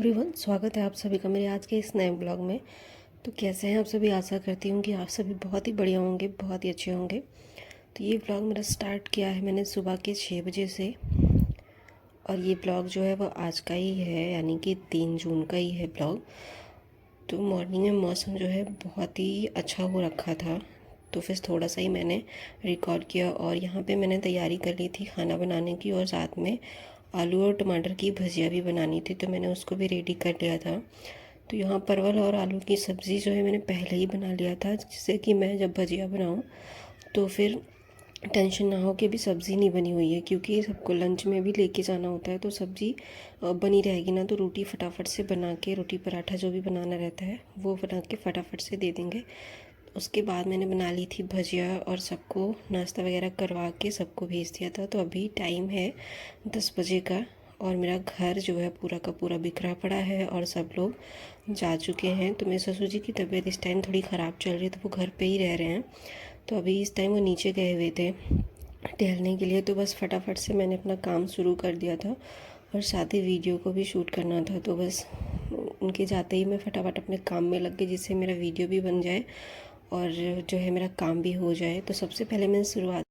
Everyone, स्वागत है आप सभी का मेरे आज के इस नए ब्लॉग में। तो कैसे हैं आप सभी? आशा करती हूँ कि आप सभी बहुत ही बढ़िया होंगे, बहुत ही अच्छे होंगे। तो ये ब्लॉग मेरा स्टार्ट किया है मैंने सुबह के 6 बजे से, और ये ब्लॉग जो है वो आज का ही है, यानी कि 3 जून का ही है ब्लॉग। तो मॉर्निंग में मौसम जो है बहुत ही अच्छा हो रखा था, तो फिर थोड़ा सा ही मैंने रिकॉर्ड किया। और यहाँ पे मैंने तैयारी कर ली थी खाना बनाने की, और साथ में आलू और टमाटर की भुजिया भी बनानी थी, तो मैंने उसको भी रेडी कर लिया था। तो यहाँ परवल और आलू की सब्ज़ी जो है मैंने पहले ही बना लिया था, जिससे कि मैं जब भजिया बनाऊँ तो फिर टेंशन ना हो कि अभी सब्ज़ी नहीं बनी हुई है, क्योंकि सबको लंच में भी लेके जाना होता है। तो सब्ज़ी बनी रहेगी ना, तो रोटी फटाफट से बना के, रोटी पराठा जो भी बनाना रहता है वो बना के फटाफट से दे देंगे। उसके बाद मैंने बना ली थी भजिया, और सबको नाश्ता वगैरह करवा के सबको भेज दिया था। तो अभी टाइम है 10 बजे का, और मेरा घर जो है पूरा का पूरा बिखरा पड़ा है और सब लोग जा चुके हैं। तो मेरे ससुर जी की तबीयत इस टाइम थोड़ी ख़राब चल रही है, तो वो घर पे ही रह रहे हैं। तो अभी इस टाइम वो नीचे गए हुए थे टहलने के लिए, तो बस फटाफट से मैंने अपना काम शुरू कर दिया था, और साथ ही वीडियो को भी शूट करना था। तो बस उनके जाते ही मैं फटाफट अपने काम में लग गई, जिससे मेरा वीडियो भी बन जाए और जो है मेरा काम भी हो जाए। तो सबसे पहले मैंने शुरुआत,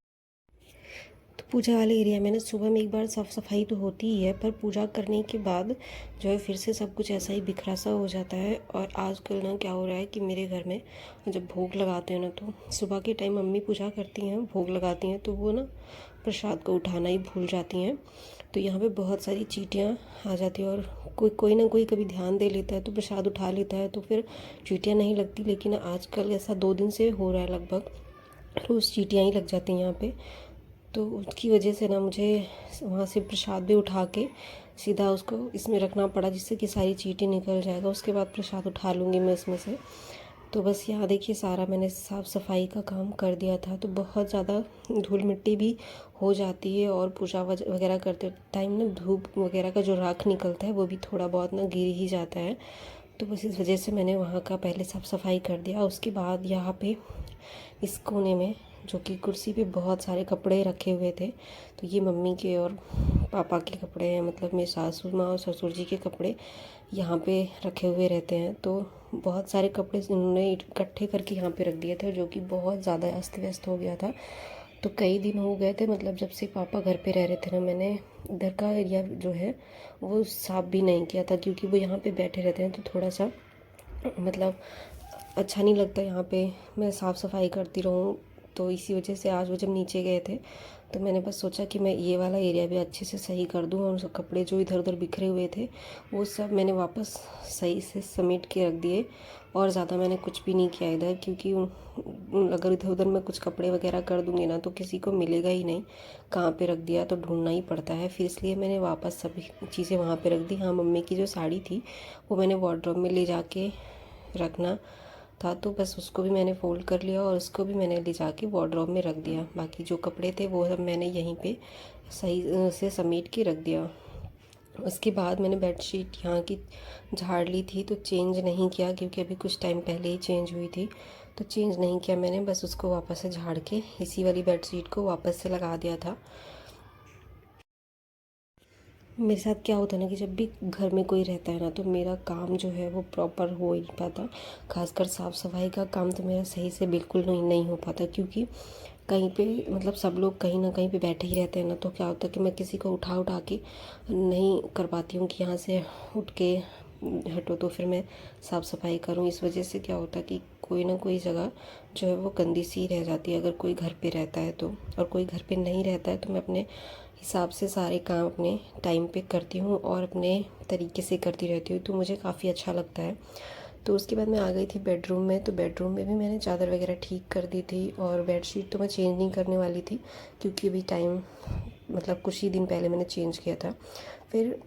तो पूजा वाले एरिया में ना सुबह में एक बार साफ़ सफाई तो होती ही है, पर पूजा करने के बाद जो है फिर से सब कुछ ऐसा ही बिखरा सा हो जाता है। और आजकल ना क्या हो रहा है कि मेरे घर में जब भोग लगाते हैं ना, तो सुबह के टाइम मम्मी पूजा करती हैं, भोग लगाती हैं, तो वो ना प्रसाद को उठाना ही भूल जाती हैं। तो यहाँ पे बहुत सारी चींटियाँ आ जाती हैं, और कोई ना कोई कभी ध्यान दे लेता है तो प्रसाद उठा लेता है, तो फिर चींटियाँ नहीं लगती। लेकिन आजकल ऐसा 2 दिन से हो रहा है, लगभग रोज़ चींटियाँ ही लग जाती हैं यहाँ पे। तो उसकी वजह से ना मुझे वहाँ से प्रसाद भी उठा के सीधा उसको इसमें रखना पड़ा, जिससे कि सारी चींटी निकल जाएगा। उसके बाद प्रसाद उठा लूँगी मैं इसमें से। तो बस यहाँ देखिए सारा मैंने साफ़ सफाई का काम कर दिया था। तो बहुत ज़्यादा धूल मिट्टी भी हो जाती है, और पूजा वगैरह करते टाइम ना धूप वगैरह का जो राख निकलता है वो भी थोड़ा बहुत ना गिर ही जाता है। तो बस इस वजह से मैंने वहाँ का पहले साफ़ सफाई कर दिया। उसके बाद यहाँ पे इस कोने में, जो कि कुर्सी पे बहुत सारे कपड़े रखे हुए थे, तो ये मम्मी के और पापा के कपड़े हैं, मतलब मेरी सासू माँ और ससुर जी के कपड़े यहाँ पे रखे हुए रहते हैं। तो बहुत सारे कपड़े इन्होंने इकट्ठे करके यहाँ पे रख दिए थे, जो कि बहुत ज़्यादा अस्त व्यस्त हो गया था। तो कई दिन हो गए थे, मतलब जब से पापा घर पे रह रहे थे ना, मैंने इधर का एरिया जो है वो साफ़ भी नहीं किया था, क्योंकि वो यहाँ पे बैठे रहते हैं तो थोड़ा सा मतलब अच्छा नहीं लगता यहाँ पे मैं साफ़ सफाई करती रहूँ। तो इसी वजह से आज वो जब नीचे गए थे, तो मैंने बस सोचा कि मैं ये वाला एरिया भी अच्छे से सही कर दूँ, और कपड़े जो इधर उधर बिखरे हुए थे वो सब मैंने वापस सही से समेट के रख दिए। और ज़्यादा मैंने कुछ भी नहीं किया इधर, क्योंकि अगर इधर उधर मैं कुछ कपड़े वगैरह कर दूँगी ना, तो किसी को मिलेगा ही नहीं कहाँ पे रख दिया, तो ढूंढना ही पड़ता है। फिर इसलिए मैंने वापस सभी चीज़ें वहाँ पे रख दी। हाँ, मम्मी की जो साड़ी थी वो मैंने वार्डरोब में ले जाके रखना था, तो बस उसको भी मैंने फ़ोल्ड कर लिया, और उसको भी मैंने ले जाके वार्डरोब में रख दिया। बाकी जो कपड़े थे वो सब मैंने यहीं पे सही से समेट के रख दिया। उसके बाद मैंने बेडशीट यहाँ की झाड़ ली थी, तो चेंज नहीं किया, क्योंकि अभी कुछ टाइम पहले ही चेंज हुई थी, तो चेंज नहीं किया मैंने। बस उसको वापस से झाड़ के इसी वाली बेडशीट को वापस से लगा दिया था। मेरे साथ क्या होता है ना कि जब भी घर में कोई रहता है ना, तो मेरा काम जो है वो प्रॉपर हो ही नहीं पाता। खासकर साफ़ सफाई का काम तो मेरा सही से बिल्कुल नहीं हो पाता, क्योंकि कहीं पे मतलब सब लोग कहीं ना कहीं पे बैठे ही रहते हैं ना, तो क्या होता है कि मैं किसी को उठा उठा के नहीं कर पाती हूँ कि यहाँ से उठ के हटो, तो फिर मैं साफ़ सफाई करूँ। इस वजह से क्या होता है कि कोई ना कोई जगह जो है वो गंदी सी रह जाती है, अगर कोई घर पे रहता है तो। और कोई घर पे नहीं रहता है तो मैं अपने हिसाब से सारे काम अपने टाइम पे करती हूँ और अपने तरीके से करती रहती हूँ, तो मुझे काफ़ी अच्छा लगता है। तो उसके बाद मैं आ गई थी बेडरूम में, तो बेडरूम में भी मैंने चादर वगैरह ठीक कर दी थी, और बेडशीट तो मैं चेंज नहीं करने वाली थी, क्योंकि अभी टाइम मतलब कुछ ही दिन पहले मैंने चेंज किया था। फिर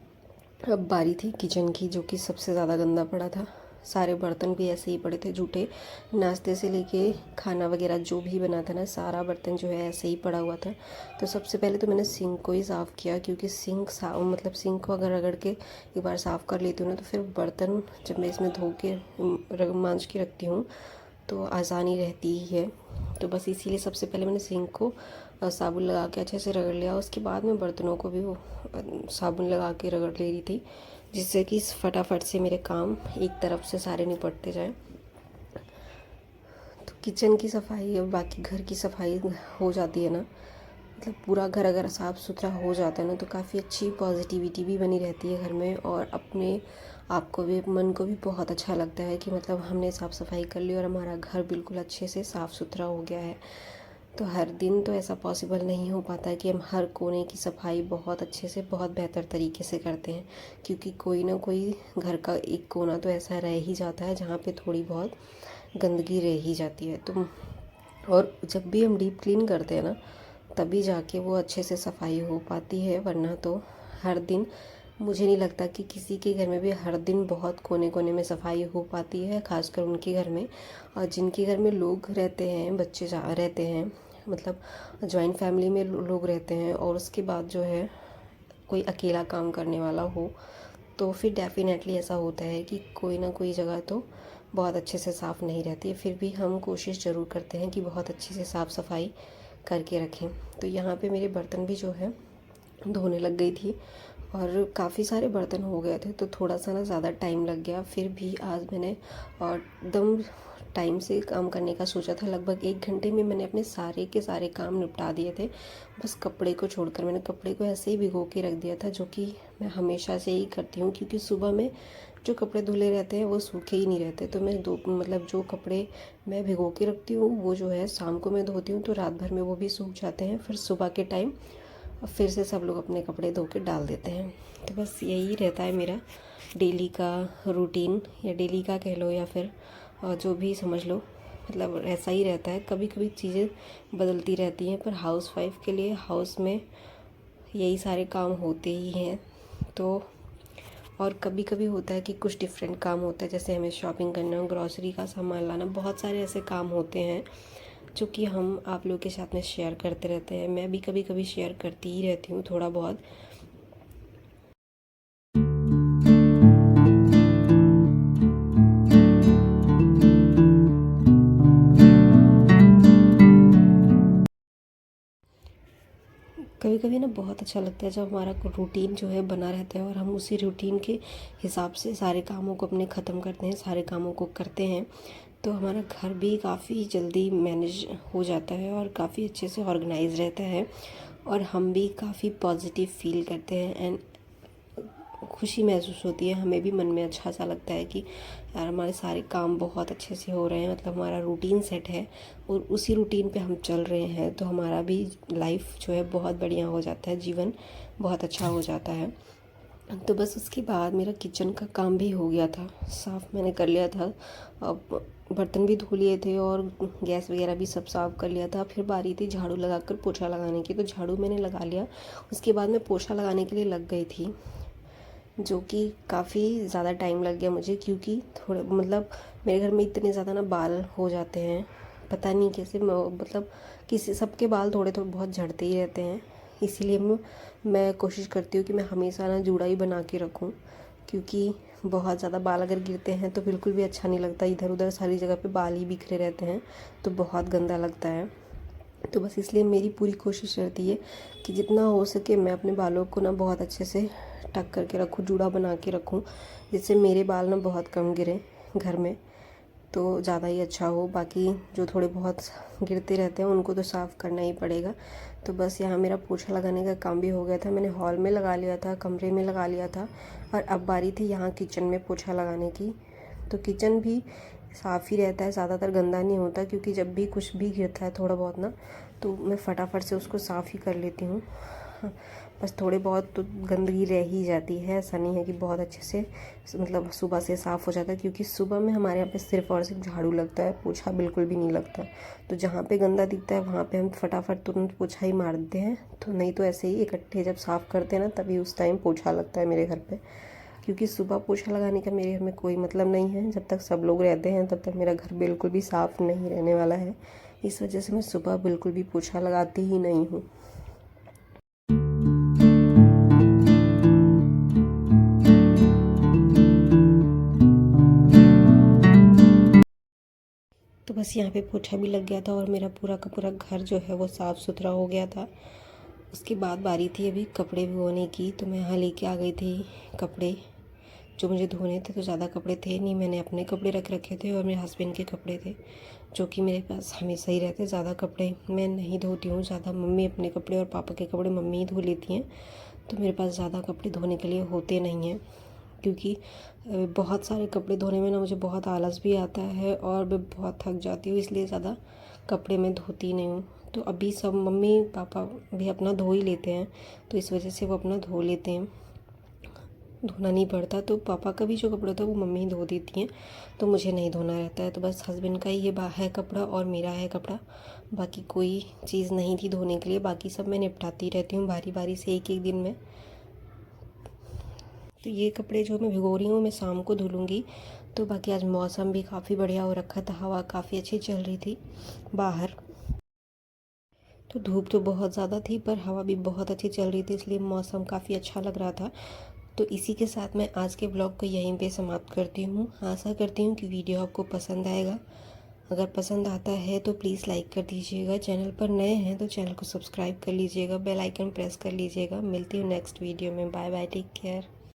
अब बारी थी किचन की, जो कि सबसे ज़्यादा गंदा पड़ा था। सारे बर्तन भी ऐसे ही पड़े थे जूठे, नाश्ते से लेके खाना वगैरह जो भी बना था ना, सारा बर्तन जो है ऐसे ही पड़ा हुआ था। तो सबसे पहले तो मैंने सिंक को ही साफ़ किया, क्योंकि सिंक साफ मतलब सिंक को अगर रगड़ के एक बार साफ़ कर लेती हूँ ना, तो फिर बर्तन जब मैं इसमें धो के मांज के रखती हूँ तो आसानी रहती ही है। तो बस इसीलिए सबसे पहले मैंने सिंक को साबुन लगा के अच्छे से रगड़ लिया। उसके बाद मैं बर्तनों को भी वो साबुन लगा के रगड़ ले रही थी, जिससे कि फटाफट से मेरे काम एक तरफ से सारे निपटते जाएं। तो किचन की सफाई और बाकी घर की सफाई हो जाती है ना, मतलब पूरा घर अगर साफ़ सुथरा हो जाता है ना, तो काफ़ी अच्छी पॉजिटिविटी भी बनी रहती है घर में, और अपने आप को भी, मन को भी बहुत अच्छा लगता है कि मतलब हमने साफ़ सफाई कर ली और हमारा घर बिल्कुल अच्छे से साफ़ सुथरा हो गया है। तो हर दिन तो ऐसा पॉसिबल नहीं हो पाता है कि हम हर कोने की सफाई बहुत अच्छे से, बहुत बेहतर तरीके से करते हैं, क्योंकि कोई ना कोई घर का एक कोना तो ऐसा रह ही जाता है जहाँ पे थोड़ी बहुत गंदगी रह ही जाती है। तो और जब भी हम डीप क्लीन करते हैं ना, तभी जाके वो अच्छे से सफाई हो पाती है, वरना तो हर दिन मुझे नहीं लगता कि किसी के घर में भी हर दिन बहुत कोने कोने में सफाई हो पाती है, खासकर उनके घर में। और जिनके घर में लोग रहते हैं, बच्चे रहते हैं, मतलब जॉइंट फैमिली में लोग रहते हैं, और उसके बाद जो है कोई अकेला काम करने वाला हो, तो फिर डेफ़िनेटली ऐसा होता है कि कोई ना कोई जगह तो बहुत अच्छे से साफ़ नहीं रहती है। फिर भी हम कोशिश ज़रूर करते हैं कि बहुत अच्छे से साफ़ सफाई करके रखें। तो यहाँ पे मेरे बर्तन भी जो है धोने लग गई थी, और काफ़ी सारे बर्तन हो गए थे, तो थोड़ा सा ना ज़्यादा टाइम लग गया। फिर भी आज मैंने और एकदम टाइम से काम करने का सोचा था। लगभग 1 घंटे में मैंने अपने सारे के सारे काम निपटा दिए थे, बस कपड़े को छोड़कर। मैंने कपड़े को ऐसे ही भिगो के रख दिया था, जो कि मैं हमेशा से ही करती हूँ, क्योंकि सुबह में जो कपड़े धुले रहते हैं वो सूखे ही नहीं रहते। तो मैं मतलब जो कपड़े मैं भिगो के रखती हूँ वो जो है शाम को मैं धोती हूँ, तो रात भर में वो भी सूख जाते हैं। फिर सुबह के टाइम फिर से सब लोग अपने कपड़े धो के डाल देते हैं। तो बस यही रहता है मेरा डेली का रूटीन, या डेली का कह लो, या फिर जो भी समझ लो, मतलब ऐसा ही रहता है। कभी कभी चीज़ें बदलती रहती हैं, पर हाउस वाइफ के लिए हाउस में यही सारे काम होते ही हैं। तो और कभी कभी होता है कि कुछ डिफरेंट काम होता है, जैसे हमें शॉपिंग करना, ग्रॉसरी का सामान लाना, बहुत सारे ऐसे काम होते हैं जो कि हम आप लोगों के साथ में शेयर करते रहते हैं। मैं भी कभी कभी शेयर करती ही रहती हूँ थोड़ा बहुत। कभी कभी ना बहुत अच्छा लगता है जब हमारा रूटीन जो है बना रहता है, और हम उसी रूटीन के हिसाब से सारे कामों को अपने ख़त्म करते हैं, सारे कामों को करते हैं। तो हमारा घर भी काफ़ी जल्दी मैनेज हो जाता है, और काफ़ी अच्छे से ऑर्गेनाइज रहता है, और हम भी काफ़ी पॉजिटिव फील करते हैं, एंड खुशी महसूस होती है। हमें भी मन में अच्छा सा लगता है कि यार हमारे सारे काम बहुत अच्छे से हो रहे हैं, मतलब हमारा रूटीन सेट है और उसी रूटीन पे हम चल रहे हैं। तो हमारा भी लाइफ जो है बहुत बढ़िया हो जाता है, जीवन बहुत अच्छा हो जाता है। तो बस उसके बाद मेरा किचन का काम भी हो गया था, साफ़ मैंने कर लिया था। अब बर्तन भी धो लिए थे और गैस वगैरह भी सब साफ़ कर लिया था। फिर बारी थी झाड़ू लगाकर पोछा लगाने की, तो झाड़ू मैंने लगा लिया। उसके बाद मैं पोछा लगाने के लिए लग गई थी, जो कि काफ़ी ज़्यादा टाइम लग गया मुझे, क्योंकि थोड़े मतलब मेरे घर में इतने ज़्यादा ना बाल हो जाते हैं, पता नहीं कैसे, मतलब किसी सबके बाल थोड़े थोड़े बहुत झड़ते ही रहते हैं। इसीलिए मैं कोशिश करती हूँ कि मैं हमेशा ना जूड़ा ही बना के रखूँ, क्योंकि बहुत ज़्यादा बाल अगर गिरते हैं तो बिल्कुल भी अच्छा नहीं लगता। इधर उधर सारी जगह पे बाल ही बिखरे रहते हैं, तो बहुत गंदा लगता है। तो बस इसलिए मेरी पूरी कोशिश रहती है कि जितना हो सके मैं अपने बालों को ना बहुत अच्छे से टक करके रखूँ, जूड़ा बना के रखूँ, जिससे मेरे बाल ना बहुत कम गिरें घर में, तो ज़्यादा ही अच्छा हो। बाकी जो थोड़े बहुत गिरते रहते हैं उनको तो साफ़ करना ही पड़ेगा। तो बस यहाँ मेरा पोछा लगाने का काम भी हो गया था। मैंने हॉल में लगा लिया था, कमरे में लगा लिया था, और अब बारी थी यहाँ किचन में पोछा लगाने की। तो किचन भी साफ़ ही रहता है, ज़्यादातर गंदा नहीं होता, क्योंकि जब भी कुछ भी गिरता है थोड़ा बहुत ना, तो मैं फटाफट से उसको साफ़ ही कर लेती हूँ। बस थोड़े बहुत तो गंदगी रह ही जाती है, ऐसा नहीं है कि बहुत अच्छे से मतलब सुबह से साफ़ हो जाता है, क्योंकि सुबह में हमारे यहाँ पे सिर्फ़ और सिर्फ झाड़ू लगता है, पोछा बिल्कुल भी नहीं लगता। तो जहाँ पे गंदा दिखता है वहाँ पे हम फटाफट तुरंत पोछा ही मार देते हैं। तो नहीं तो ऐसे ही इकट्ठे जब साफ़ करते हैं ना, तभी उस टाइम पोछा लगता है मेरे घर पे, क्योंकि सुबह पोछा लगाने का मेरे घर में कोई मतलब नहीं है। जब तक सब लोग रहते हैं तब तक मेरा घर बिल्कुल भी साफ़ नहीं रहने वाला है। इस वजह से मैं सुबह बिल्कुल भी पोछा लगाती ही नहीं हूँ। तो बस यहाँ पे पोछा भी लग गया था, और मेरा पूरा का पूरा घर जो है वो साफ़ सुथरा हो गया था। उसके बाद बारी थी अभी कपड़े भिगोने की, तो मैं यहाँ लेके आ गई थी कपड़े। जो मुझे धोने थे तो ज़्यादा कपड़े थे नहीं, मैंने अपने कपड़े रख रखे थे और मेरे हस्बैंड के कपड़े थे जो कि मेरे पास हमेशा ही रहते। ज़्यादा कपड़े मैं नहीं धोती हूँ ज़्यादा, मम्मी अपने कपड़े और पापा के कपड़े मम्मी ही धो लेती हैं, तो मेरे पास ज़्यादा कपड़े धोने के लिए होते नहीं हैं। क्योंकि बहुत सारे कपड़े धोने में ना मुझे बहुत आलस भी आता है और मैं बहुत थक जाती हूँ, इसलिए ज़्यादा कपड़े मैं धोती नहीं हूँ। तो अभी सब मम्मी पापा भी अपना धो ही लेते हैं, तो इस वजह से वो अपना धो लेते हैं, धोना नहीं पड़ता। तो पापा का भी जो कपड़ा होता है वो मम्मी ही धो देती हैं, तो मुझे नहीं धोना रहता है। तो बस हस्बैंड का ही ये है कपड़ा और मेरा है कपड़ा, बाकी कोई चीज़ नहीं थी धोने के लिए, बाकी सब मैं निपटाती रहती हूँ बारी बारी से एक एक दिन में। तो ये कपड़े जो मैं भिगो रही हूँ मैं शाम को धुलूँगी। तो बाकी आज मौसम भी काफ़ी बढ़िया हो रखा था, हवा काफ़ी अच्छी चल रही थी बाहर, तो धूप तो बहुत ज़्यादा थी पर हवा भी बहुत अच्छी चल रही थी, इसलिए मौसम काफ़ी अच्छा लग रहा था। तो इसी के साथ मैं आज के ब्लॉग को यहीं पे समाप्त करती हूँ। आशा करती हूँ कि वीडियो आपको पसंद आएगा। अगर पसंद आता है तो प्लीज़ लाइक कर दीजिएगा, चैनल पर नए हैं तो चैनल को सब्सक्राइब कर लीजिएगा, बेल आइकन प्रेस कर लीजिएगा। मिलती हूँ नेक्स्ट वीडियो में। Bye bye, take care.